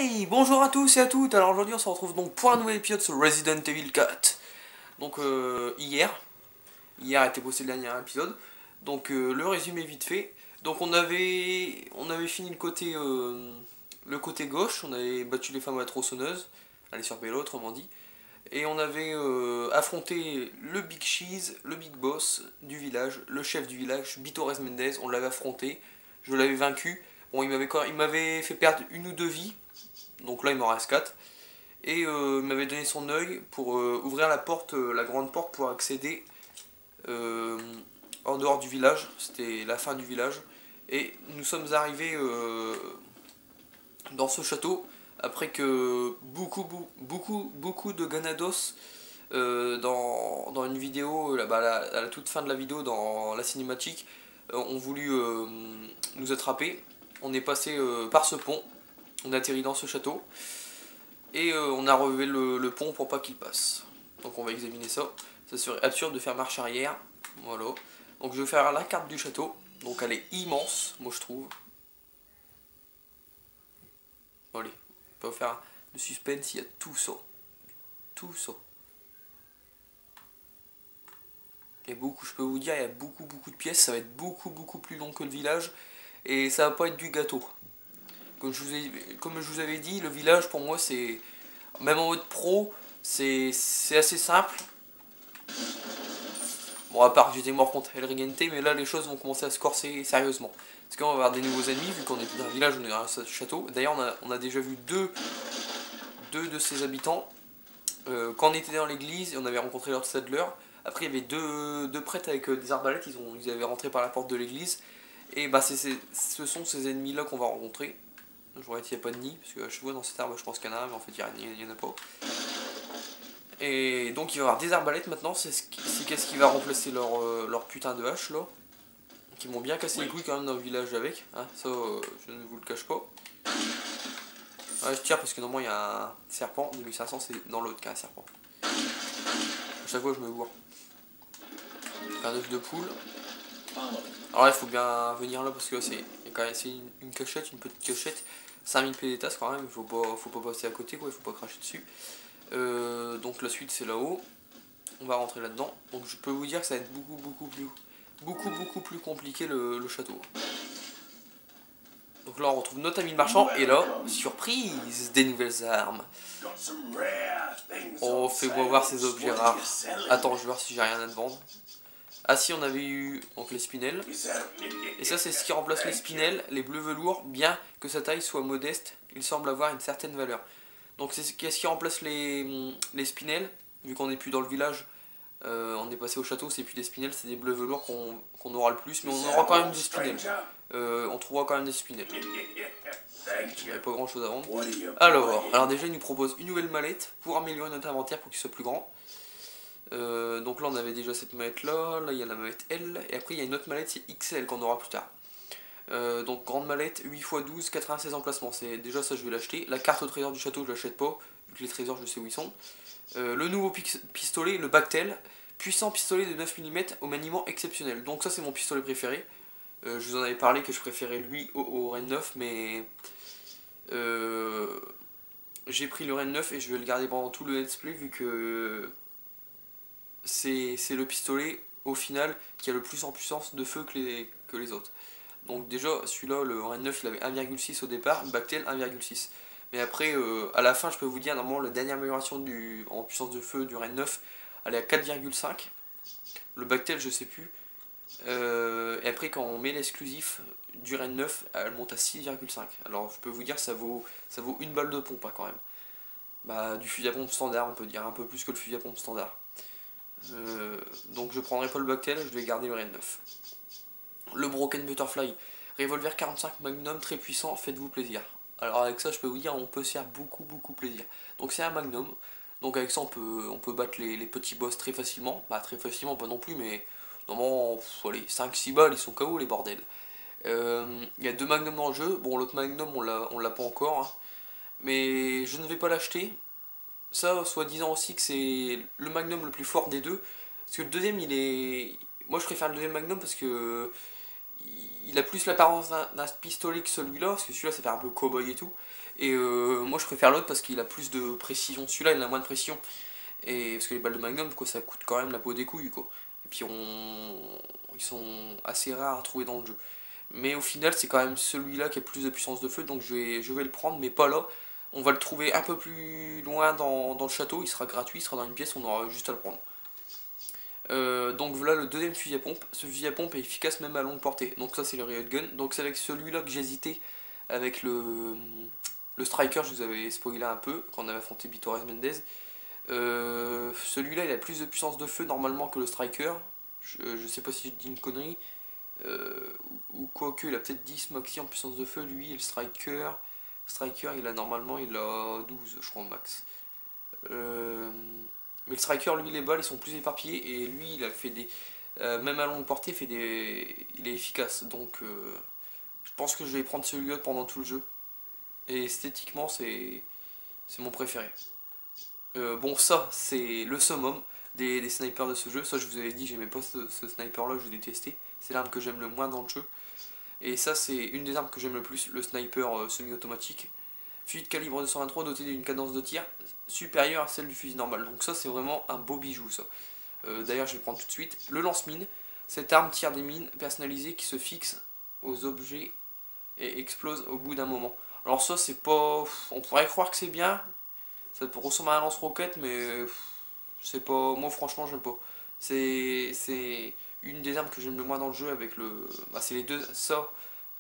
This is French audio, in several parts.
Hey, bonjour à tous et à toutes. Alors aujourd'hui on se retrouve donc pour un nouvel épisode sur Resident Evil 4. Donc hier était posté le dernier épisode. Donc le résumé vite fait. Donc on avait fini le côté gauche, on avait battu les femmes à la tronçonneuse, aller sur Bello autrement dit. Et on avait affronté le Big Cheese, le Big Boss du village, le chef du village, Bitores Mendez. On l'avait affronté, je l'avais vaincu. Bon, il m'avait fait perdre une ou deux vies, donc là il m'en reste 4. Et il m'avait donné son œil pour ouvrir la porte, la grande porte pour accéder euh, en dehors du village. C'était la fin du village. Et nous sommes arrivés dans ce château après que beaucoup de ganados dans une vidéo, à la toute fin de la vidéo, dans la cinématique, ont voulu nous attraper. On est passé par ce pont, on a atterri dans ce château, et on a relevé le pont pour pas qu'il passe. Donc on va examiner ça. Ça serait absurde de faire marche arrière. Voilà. Donc je vais faire la carte du château. Donc elle est immense, moi je trouve. Bon, allez, on va faire de suspense, il y a tout ça. Tout ça. Et beaucoup, je peux vous dire, il y a beaucoup de pièces. Ça va être beaucoup plus long que le village. Et ça va pas être du gâteau. Comme je vous avais dit, le village pour moi c'est, même en mode pro, c'est assez simple. Bon, à part que j'étais mort contre El Rigente, mais là les choses vont commencer à se corser sérieusement. Parce qu'on va avoir des nouveaux ennemis, vu qu'on est dans un village, on est dans un château. D'ailleurs, on a déjà vu deux de ses habitants. Quand on était dans l'église, on avait rencontré Lord Sadler. Après, il y avait deux prêtres avec des arbalètes, ils avaient rentré par la porte de l'église. Et bah, ce sont ces ennemis-là qu'on va rencontrer. Je regarde s'il n'y a pas de nid, parce que je vois dans cet arbre, je pense qu'il y en a un, mais en fait, il n'y en a pas. Et donc, il va y avoir des arbalètes maintenant, c'est qu'est-ce qui va remplacer leur putain de hache là. Qui m'ont bien cassé les couilles quand même dans le village avec, hein, ça je ne vous le cache pas. Ouais, je tire parce que normalement il y a un serpent, 2500 c'est dans l'autre qu'il y a un serpent. À chaque fois je me bourre. Un œuf de poule. Alors là il faut bien venir là parce que c'est une cachette, une petite cachette. 5000 pédétas quand même, faut pas passer à côté quoi, il faut pas cracher dessus. Donc la suite c'est là-haut. On va rentrer là-dedans. Donc je peux vous dire que ça va être beaucoup plus compliqué le château. Donc là on retrouve notre ami le marchand et là, surprise, des nouvelles armes. Oh, fais-moi voir ces objets rares. Attends, je vais voir si j'ai rien à te vendre. Ah si, on avait eu donc les spinels. Et ça c'est ce qui remplace les spinels, les bleus velours, bien que sa taille soit modeste, il semble avoir une certaine valeur. Donc c'est ce qui remplace les spinels, vu qu'on n'est plus dans le village. On est passé au château, c'est plus des spinels, c'est des bleus velours qu'on aura le plus, mais on aura quand même des spinels. On trouvera quand même des spinels. Il n'y avait pas grand chose à vendre. Alors déjà, il nous propose une nouvelle mallette pour améliorer notre inventaire pour qu'il soit plus grand. Donc là, on avait déjà cette mallette là, il y a la mallette L, et après il y a une autre mallette, c'est XL qu'on aura plus tard. Donc grande mallette, 8x12, 96 emplacements, c'est déjà ça je vais l'acheter. La carte au trésor du château, je l'achète pas, vu que les trésors je sais où ils sont. Le nouveau pistolet, le Bactel, puissant pistolet de 9 mm au maniement exceptionnel. Donc ça c'est mon pistolet préféré. Je vous en avais parlé que je préférais lui au Ren 9, mais j'ai pris le Ren 9 et je vais le garder pendant tout le let's play vu que c'est le pistolet au final qui a le plus en puissance de feu que les autres. Donc déjà celui-là, le Ren 9 il avait 1,6 au départ, le Bactel 1,6. Mais après à la fin je peux vous dire normalement la dernière amélioration en puissance de feu du Ren 9 elle est à 4,5. Le Bactel je sais plus. Et après quand on met l'exclusif du Ren 9 elle monte à 6,5. Alors je peux vous dire ça vaut une balle de pompe hein, quand même. Bah du fusil à pompe standard on peut dire, un peu plus que le fusil à pompe standard. Donc je prendrai pas le Bactel, je vais garder le Ren 9. Le Broken Butterfly, revolver 45 Magnum très puissant, faites-vous plaisir. Alors avec ça je peux vous dire on peut se faire beaucoup plaisir. Donc c'est un Magnum, donc avec ça on peut battre les petits boss très facilement. Bah très facilement pas non plus mais normalement allez 5-6 balles ils sont KO les bordels. Il y a deux Magnum dans le jeu, bon l'autre Magnum on l'a pas encore. Hein. Mais je ne vais pas l'acheter. Ça soit disant aussi que c'est le Magnum le plus fort des deux. Parce que le deuxième il est... Moi je préfère le deuxième Magnum parce que il a plus l'apparence d'un pistolet que celui-là, parce que celui-là ça fait un peu cow-boy et tout. Et moi je préfère l'autre parce qu'il a plus de précision. Celui-là il a moins de précision. Et parce que les balles de Magnum, quoi, ça coûte quand même la peau des couilles, quoi. Et puis ils sont assez rares à trouver dans le jeu. Mais au final, c'est quand même celui-là qui a plus de puissance de feu, donc je vais le prendre, mais pas là. On va le trouver un peu plus loin dans le château, il sera gratuit, il sera dans une pièce, on aura juste à le prendre. Donc voilà le deuxième fusil à pompe. Ce fusil à pompe est efficace même à longue portée. Donc ça c'est le Riot Gun. Donc c'est avec celui-là que j'hésitais avec le Striker, je vous avais spoilé un peu quand on avait affronté Bitores Mendez. Celui-là il a plus de puissance de feu normalement que le Striker. Je sais pas si je dis une connerie. Ou quoique il a peut-être 10 maxi en puissance de feu lui et le Striker il a normalement il a 12 je crois au max. Mais le Striker lui les balles ils sont plus éparpillées et lui il a fait des même à longue portée il est efficace donc je pense que je vais prendre celui-là pendant tout le jeu et esthétiquement c'est mon préféré. Bon ça c'est le summum des snipers de ce jeu. Ça je vous avais dit j'aimais pas ce sniper là, je détestais, c'est l'arme que j'aime le moins dans le jeu. Et ça c'est une des armes que j'aime le plus, le sniper semi-automatique. Fusil de calibre 223 doté d'une cadence de tir supérieure à celle du fusil normal. Donc ça c'est vraiment un beau bijou ça. D'ailleurs je vais le prendre tout de suite. Le lance-mine, cette arme tire des mines personnalisées qui se fixent aux objets et explosent au bout d'un moment. Alors ça c'est pas... On pourrait croire que c'est bien, ça peut ressembler à un lance-roquette mais c'est pas... Moi franchement j'aime pas. C'est une des armes que j'aime le moins dans le jeu avec le... Bah c'est les deux, ça,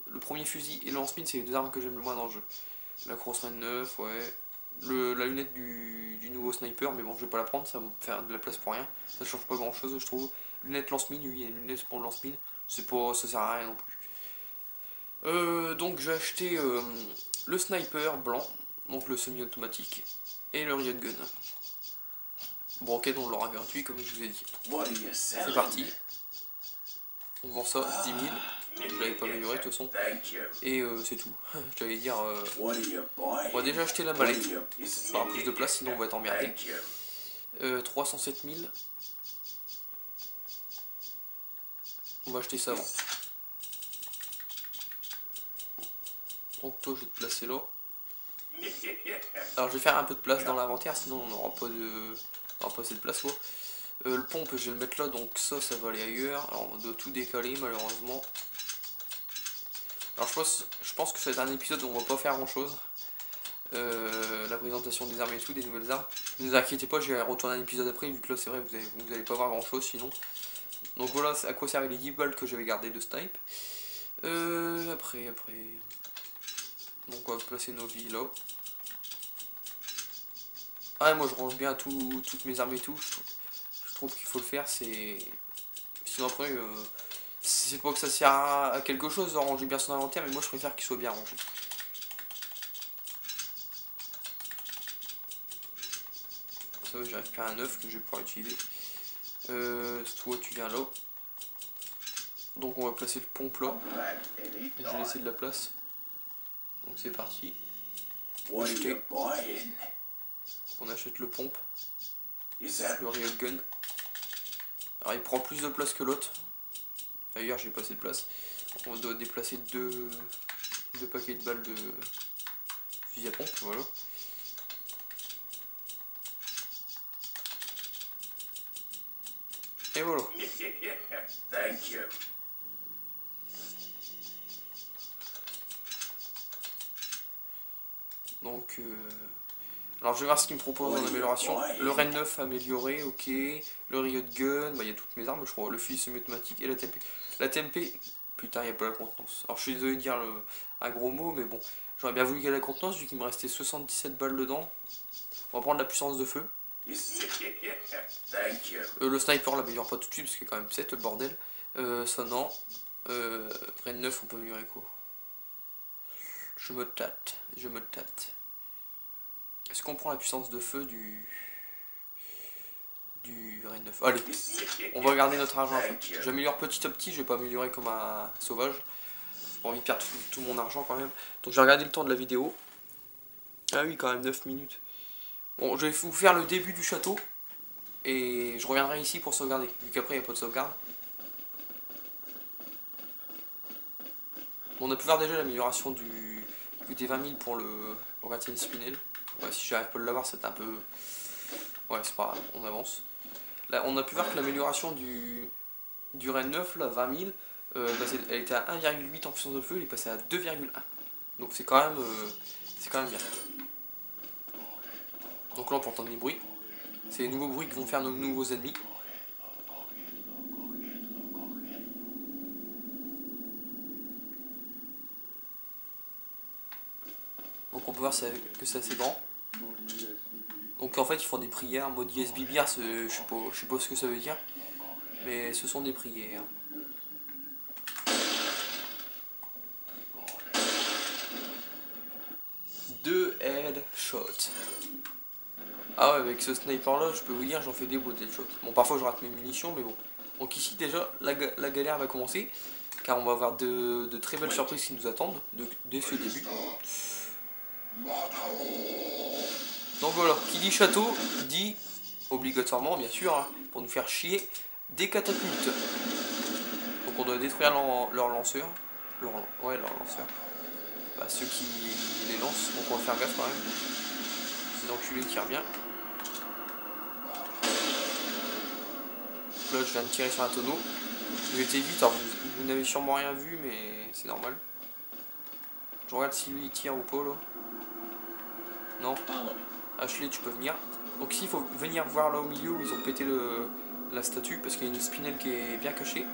le premier fusil et le lance-mine c'est les deux armes que j'aime le moins dans le jeu. La Cross Rain 9, ouais. La lunette du nouveau sniper, mais bon, je vais pas la prendre, ça va me faire de la place pour rien. Ça change pas grand chose, je trouve. Lunette lance-mine, oui, il y a une lunette pour le lance-mine. C'est pas, ça sert à rien non plus. Donc j'ai acheté le sniper blanc, donc le semi-automatique, et le Riot Gun. Bon, ok, donc on l'aura gratuit, comme je vous ai dit. C'est parti. On vend ça 10 000. Je l'avais pas amélioré de toute façon. Et c'est tout. J'allais dire. On va déjà acheter la mallette. Ça aura plus de place, sinon on va être emmerdé. 307 000. On va acheter ça avant. Donc toi, je vais te placer là. Alors je vais faire un peu de place dans l'inventaire, sinon on n'aura pas assez de place. Quoi. Le pompe, je vais le mettre là, donc ça va aller ailleurs. Alors on doit tout décaler malheureusement. Alors je pense que c'est un épisode où on va pas faire grand chose. La présentation des armes et tout, des nouvelles armes. Ne vous inquiétez pas, je vais retourner un épisode après, vu que là c'est vrai, vous allez pas voir grand chose sinon. Donc voilà à quoi servaient les 10 balles que j'avais gardé de snipe. Après. Donc on va placer nos vies là. Ah, moi je range bien toutes mes armes et tout. Je trouve qu'il faut le faire, c'est. Sinon après, c'est pas que ça sert à quelque chose de ranger bien son inventaire, mais moi je préfère qu'il soit bien rangé. Ça va, j'ai récupéré un œuf que je vais pouvoir utiliser. Toi tu viens là. Donc on va placer le pompe là. Je vais laisser de la place. Donc c'est parti. Acheter. On achète le pompe. Le Riot Gun. Alors il prend plus de place que l'autre. D'ailleurs j'ai pas assez de place. On doit déplacer deux paquets de balles de fusil à pompe. Voilà. Et voilà. Donc, alors je vais voir ce qu'il me propose en amélioration. Le Rain 9 amélioré, ok. Le Riot Gun, bah il y a toutes mes armes, je crois. Le fusil semi-automatique et la TMP. La TMP, putain, il n'y a pas la contenance. Alors je suis désolé de dire un gros mot, mais bon. J'aurais bien voulu qu'il y ait la contenance, vu qu'il me restait 77 balles dedans. On va prendre la puissance de feu. Le sniper l'améliore pas tout de suite, parce qu'il y a quand même 7, le bordel. Ça non. Rain 9, on peut améliorer quoi? Je me tâte. Est-ce qu'on prend la puissance de feu du Rain 9? Allez, on va garder notre argent après. J'améliore petit à petit, je vais pas améliorer comme un sauvage. J'ai pas envie de perdre tout mon argent quand même. Donc j'ai regardé le temps de la vidéo. Ah oui, quand même 9 minutes. Bon, je vais vous faire le début du château. Et je reviendrai ici pour sauvegarder, vu qu'après il n'y a pas de sauvegarde. Bon, on a pu voir déjà l'amélioration du côté 20 000 pour le regarde, il y a une spinel. Ouais, si j'arrive pas à l'avoir, c'est un peu... Ouais, c'est pas grave, on avance. Là, on a pu voir que l'amélioration du Ren 9, là, 20 000, elle était à 1,8 en puissance de feu, il est passé à 2,1. Donc c'est quand même bien. Donc là, on peut entendre des bruits. C'est les nouveaux bruits qui vont faire nos nouveaux ennemis. Donc on peut voir que c'est assez grand. Donc en fait ils font des prières, en mode Yes Bibir, je sais pas ce que ça veut dire. Mais ce sont des prières. Deux headshots. Ah ouais, avec ce sniper là, je peux vous dire, j'en fais des beaux headshots. Bon, parfois je rate mes munitions, mais bon. Donc ici déjà, la galère va commencer. Car on va avoir de très belles surprises qui nous attendent dès ce début. Donc voilà, qui dit château, dit obligatoirement, bien sûr, hein, pour nous faire chier, des catapultes. Donc on doit détruire leur lanceur. Leur lanceur. Bah, ceux qui les lancent, donc on va faire gaffe quand même. Ces enculés tirent bien. Là je viens de tirer sur un tonneau. J'ai été vite, alors vous n'avez sûrement rien vu, mais c'est normal. Je regarde si lui il tire ou pas là. Non. Ashley, tu peux venir. Donc ici il faut venir voir là au milieu où ils ont pété la statue parce qu'il y a une spinelle qui est bien cachée.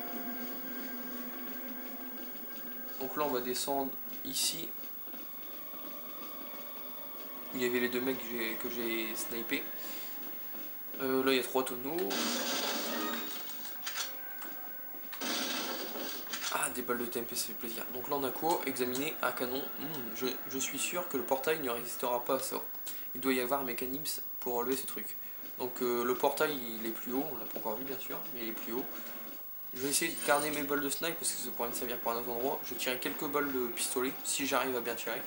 Donc là on va descendre ici. Où il y avait les deux mecs que j'ai snipé. Là il y a 3 tonneaux. Ah, des balles de TMP, ça fait plaisir. Donc là on a quoi? Examiner un canon. Je suis sûr que le portail ne résistera pas à ça. Il doit y avoir un mécanisme pour enlever ce truc. Donc le portail il est plus haut, on l'a pas encore vu bien sûr, mais il est plus haut. Je vais essayer de garder mes balles de snipe parce que ça pourrait me servir pour un autre endroit. Je vais tirer quelques balles de pistolet, si j'arrive à bien tirer.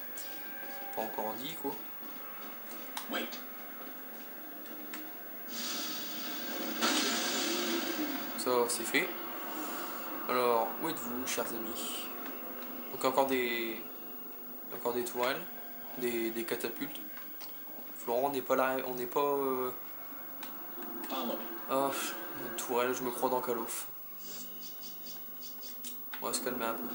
Pas encore dit quoi. Ça c'est fait. Alors, où êtes-vous, chers amis? Donc encore des tourelles, des catapultes. Florent, on n'est pas là, on n'est pas... Ah, une tourelle, je me crois dans Call of. On va se calmer un peu.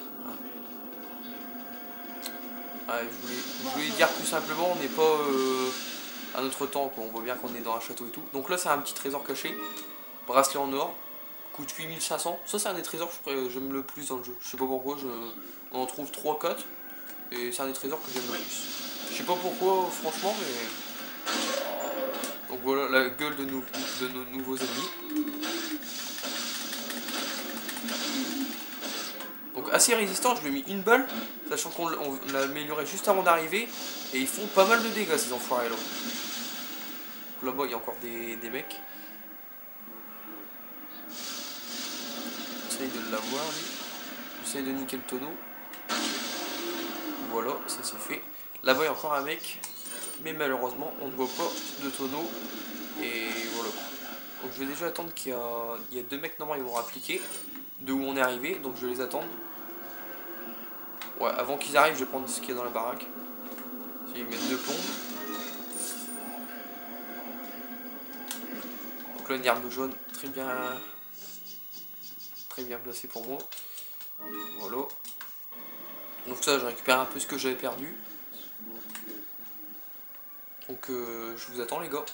Ah, je voulais dire plus simplement, on n'est pas à notre temps, quoi. On voit bien qu'on est dans un château et tout. Donc là, c'est un petit trésor caché. Bracelet en or. Coûte 8500. Ça, c'est un des trésors que j'aime le plus dans le jeu. Je sais pas pourquoi, on en trouve 3-4. Et c'est un des trésors que j'aime le plus. Je sais pas pourquoi, franchement, mais... Donc voilà la gueule de nos nouveaux ennemis. Donc assez résistant, je lui ai mis une balle, sachant qu'on l'a amélioré juste avant d'arriver. Et ils font pas mal de dégâts ces enfoirés là. Là-bas il y a encore des mecs. J'essaye de l'avoir lui. J'essaye de niquer le tonneau. Voilà, ça c'est fait. Là-bas il y a encore un mec. Mais malheureusement on ne voit pas de tonneau. Et voilà. Donc je vais déjà attendre qu'il y a deux mecs normalement ils vont appliquer. De où on est arrivé, donc je vais les attendre. Ouais, avant qu'ils arrivent, je vais prendre ce qu'il y a dans la baraque. Je vais mettre 2 plombes. Donc là, une herbe jaune très bien placée pour moi. Voilà. Donc ça, je récupère un peu ce que j'avais perdu. Donc je vous attends les gars.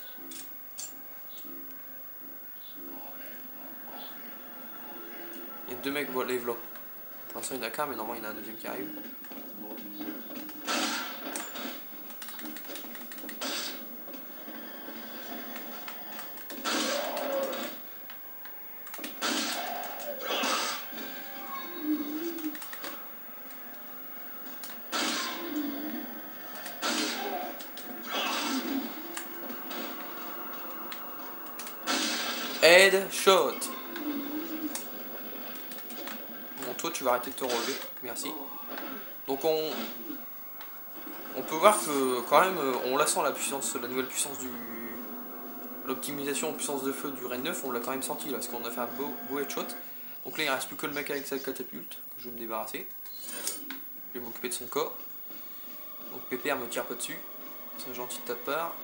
Il y a 2 mecs, voilà, les vlogs. Pour l'instant, il n'y en a qu'un, mais normalement, il y en a un deuxième qui arrive. Headshot. Bon, toi, tu vas arrêter de te relever. Merci. Donc on peut voir que quand même, on la sent la puissance, la nouvelle puissance l'optimisation en puissance de feu du Ren 9, on l'a quand même senti là, parce qu'on a fait un beau headshot. Donc là il ne reste plus que le mec avec sa catapulte, que je vais me débarrasser. Je vais m'occuper de son corps. Donc Pépère me tire pas dessus. C'est gentil de ta part.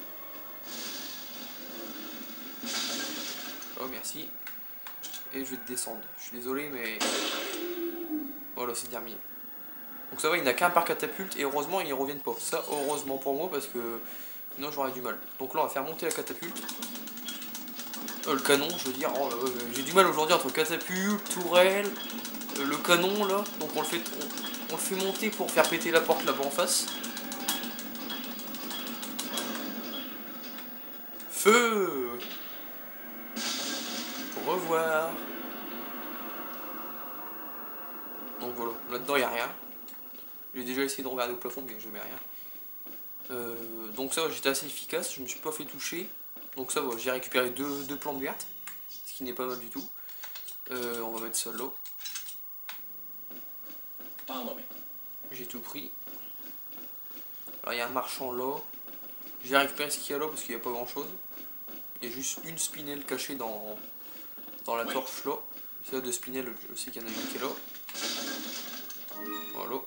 Oh merci. Et je vais te descendre. Je suis désolé mais... Voilà, c'est terminé. Donc ça va, il n'a qu'un par catapulte et heureusement ils reviennent pas. Ça, heureusement pour moi parce que sinon j'aurais du mal. Donc là on va faire monter la catapulte. Le canon, je veux dire. Oh, j'ai du mal aujourd'hui entre catapulte, tourelle, le canon là. Donc on le fait monter pour faire péter la porte là-bas en face. Feu! Au revoir. Donc voilà, là-dedans il n'y a rien. J'ai déjà essayé de regarder au plafond mais je mets rien. Donc ça j'étais assez efficace, je me suis pas fait toucher. Donc ça va, j'ai récupéré deux plantes vertes, ce qui n'est pas mal du tout. On va mettre ça là. J'ai tout pris. Alors il y a un marchand là. J'ai récupéré ce qu'il y a là parce qu'il n'y a pas grand chose. Il y a juste une spinelle cachée dans la torche là. Ça de spinelle, je sais qu'il y en a une qui est là. Voilà.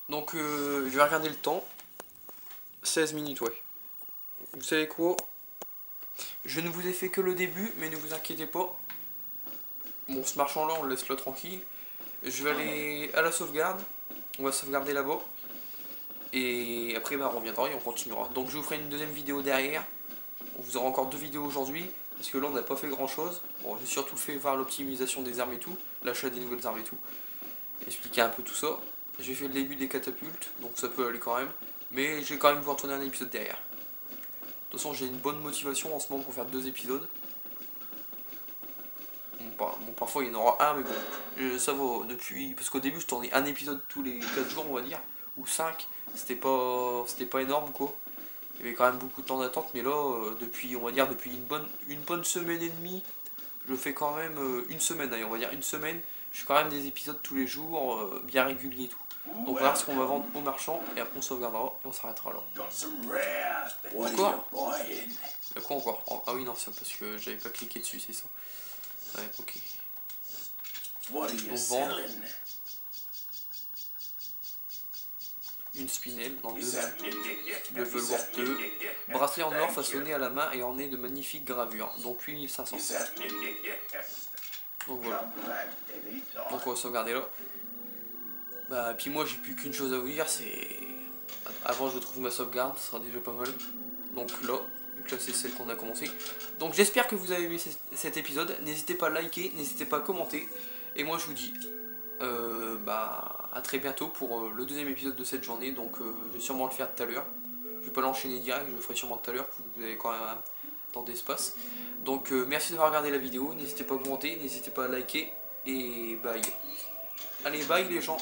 Donc je vais regarder le temps. 16 minutes, ouais. Vous savez quoi? Je ne vous ai fait que le début, mais ne vous inquiétez pas. Bon, ce marchand là, on le laisse là tranquille. Je vais aller à la sauvegarde. On va sauvegarder là-bas. Et après, bah, on reviendra et on continuera. Donc je vous ferai une deuxième vidéo derrière. On vous aura encore 2 vidéos aujourd'hui. Parce que là, on n'a pas fait grand chose. Bon, j'ai surtout fait voir l'optimisation des armes et tout. L'achat des nouvelles armes et tout. Expliquer un peu tout ça. J'ai fait le début des catapultes. Donc ça peut aller quand même. Mais je vais quand même vous retourner un épisode derrière. De toute façon, j'ai une bonne motivation en ce moment pour faire 2 épisodes. Bon, parfois il y en aura un, mais bon, ça va depuis. Parce qu'au début, je tournais un épisode tous les 4 jours, on va dire, ou 5. C'était pas énorme, quoi. Il y avait quand même beaucoup de temps d'attente, mais là, depuis, on va dire, depuis une bonne semaine et demie, je fais quand même une semaine, allez, on va dire une semaine. Je fais quand même des épisodes tous les jours, bien réguliers et tout. Donc on va voir ce qu'on va vendre au marchand, et après on sauvegardera, et on s'arrêtera là. Encore? Il y a quoi encore? Ah oui, non, c'est parce que j'avais pas cliqué dessus, c'est ça. Ouais, ok. Donc vendre. Une spinelle dans 2 le velours 2. Bracelet en or façonné à la main et orné de magnifiques gravures. Donc 8500. Donc voilà. Donc on va sauvegarder là. Bah, puis moi j'ai plus qu'une chose à vous dire, c'est... Avant je trouve ma sauvegarde, ça sera déjà pas mal. Donc là c'est celle qu'on a commencé. Donc j'espère que vous avez aimé cet épisode. N'hésitez pas à liker, n'hésitez pas à commenter. Et moi je vous dis à très bientôt pour le 2e épisode de cette journée. Donc je vais sûrement le faire tout à l'heure. Je vais pas l'enchaîner direct, je le ferai sûrement tout à l'heure. Vous avez quand même un temps d'espace. Donc merci d'avoir regardé la vidéo. N'hésitez pas à commenter, n'hésitez pas à liker. Et bye. Allez, bye les gens.